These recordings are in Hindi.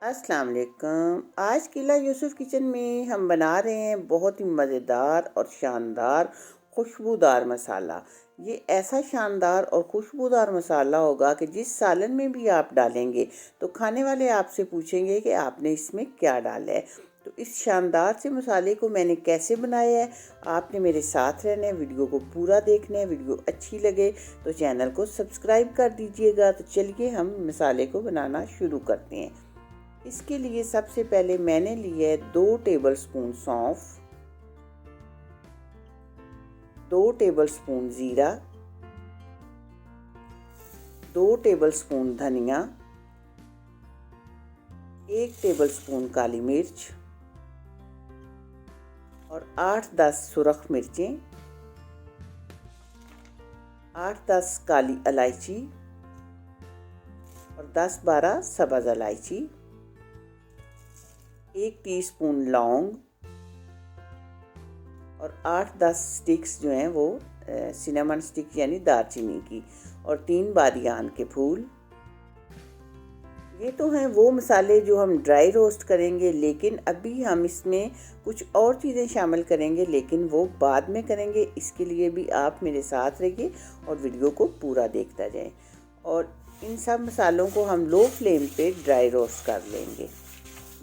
अस्सलाम वालेकुम। आज किला यूसुफ किचन में हम बना रहे हैं बहुत ही मज़ेदार और शानदार खुशबूदार मसाला। ये ऐसा शानदार और खुशबूदार मसाला होगा कि जिस सालन में भी आप डालेंगे तो खाने वाले आपसे पूछेंगे कि आपने इसमें क्या डाला है। तो इस शानदार से मसाले को मैंने कैसे बनाया है, आपने मेरे साथ रहना है, वीडियो को पूरा देखना है। वीडियो अच्छी लगे तो चैनल को सब्सक्राइब कर दीजिएगा। तो चलिए हम मसाले को बनाना शुरू करते हैं। इसके लिए सबसे पहले मैंने लिए है 2 टेबलस्पून सौंफ, 2 टेबलस्पून ज़ीरा, 2 टेबलस्पून धनिया, 1 टेबलस्पून काली मिर्च और 8-10 सुरख मिर्चें, 8-10 काली इलायची और 10-12 सब्ज़ इलायची, 1 टीस्पून लौंग और 8-10 स्टिक्स जो हैं वो सिनेमन स्टिक यानी दालचीनी की, और 3 बादियान के फूल। ये तो हैं वो मसाले जो हम ड्राई रोस्ट करेंगे, लेकिन अभी हम इसमें कुछ और चीज़ें शामिल करेंगे, लेकिन वो बाद में करेंगे। इसके लिए भी आप मेरे साथ रहिए और वीडियो को पूरा देखता जाएं। और इन सब मसालों को हम लो फ्लेम पे ड्राई रोस्ट कर लेंगे।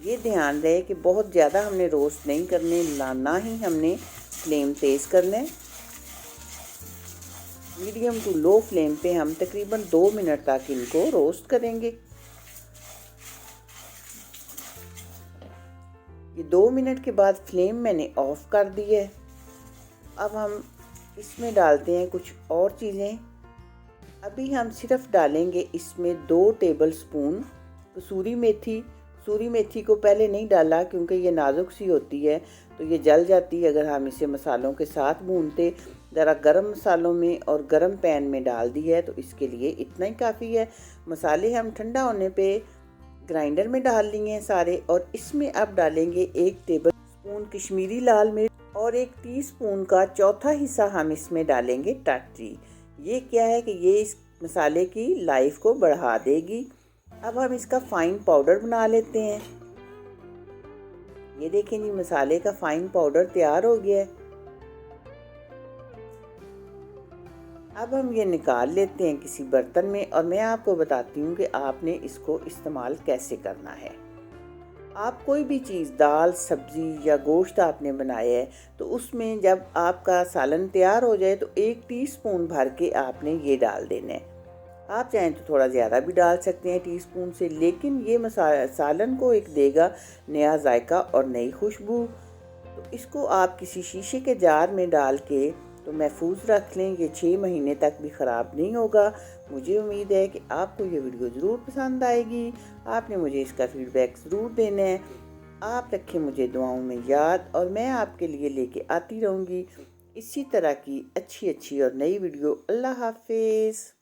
ये ध्यान रहे कि बहुत ज़्यादा हमने रोस्ट नहीं करने, ना ही हमने फ्लेम तेज़ करना है। मीडियम टू लो फ्लेम पे हम तकरीबन 2 मिनट तक इनको रोस्ट करेंगे। ये 2 मिनट के बाद फ्लेम मैंने ऑफ कर दी है। अब हम इसमें डालते हैं कुछ और चीज़ें। अभी हम सिर्फ डालेंगे इसमें 2 टेबलस्पून कसूरी मेथी। कसूरी मेथी को पहले नहीं डाला क्योंकि ये नाजुक सी होती है, तो ये जल जाती है अगर हम इसे मसालों के साथ भूनते। ज़रा गरम मसालों में और गरम पैन में डाल दी है, तो इसके लिए इतना ही काफ़ी है। मसाले हम ठंडा होने पे ग्राइंडर में डाल लिए हैं सारे, और इसमें अब डालेंगे 1 टेबलस्पून कश्मीरी लाल मिर्च और 1 टीस्पून का चौथा हिस्सा हम इसमें डालेंगे टाटरी। ये क्या है कि ये इस मसाले की लाइफ को बढ़ा देगी। अब हम इसका फाइन पाउडर बना लेते हैं। ये देखें जी, मसाले का फाइन पाउडर तैयार हो गया है। अब हम ये निकाल लेते हैं किसी बर्तन में, और मैं आपको बताती हूँ कि आपने इसको इस्तेमाल कैसे करना है। आप कोई भी चीज़, दाल, सब्ज़ी या गोश्त आपने बनाया है, तो उसमें जब आपका सालन तैयार हो जाए तो 1 टीस्पून भर के आपने ये डाल देना है। आप चाहें तो थोड़ा ज़्यादा भी डाल सकते हैं टीस्पून से, लेकिन ये सालन को एक देगा नया जायका और नई खुशबू। तो इसको आप किसी शीशे के जार में डाल के तो महफूज रख लें। ये 6 महीने तक भी ख़राब नहीं होगा। मुझे उम्मीद है कि आपको ये वीडियो ज़रूर पसंद आएगी। आपने मुझे इसका फीडबैक ज़रूर देना है। आप रखें मुझे दुआओं में याद, और मैं आपके लिए लेके आती रहूँगी इसी तरह की अच्छी अच्छी और नई वीडियो। अल्लाह हाफिज़।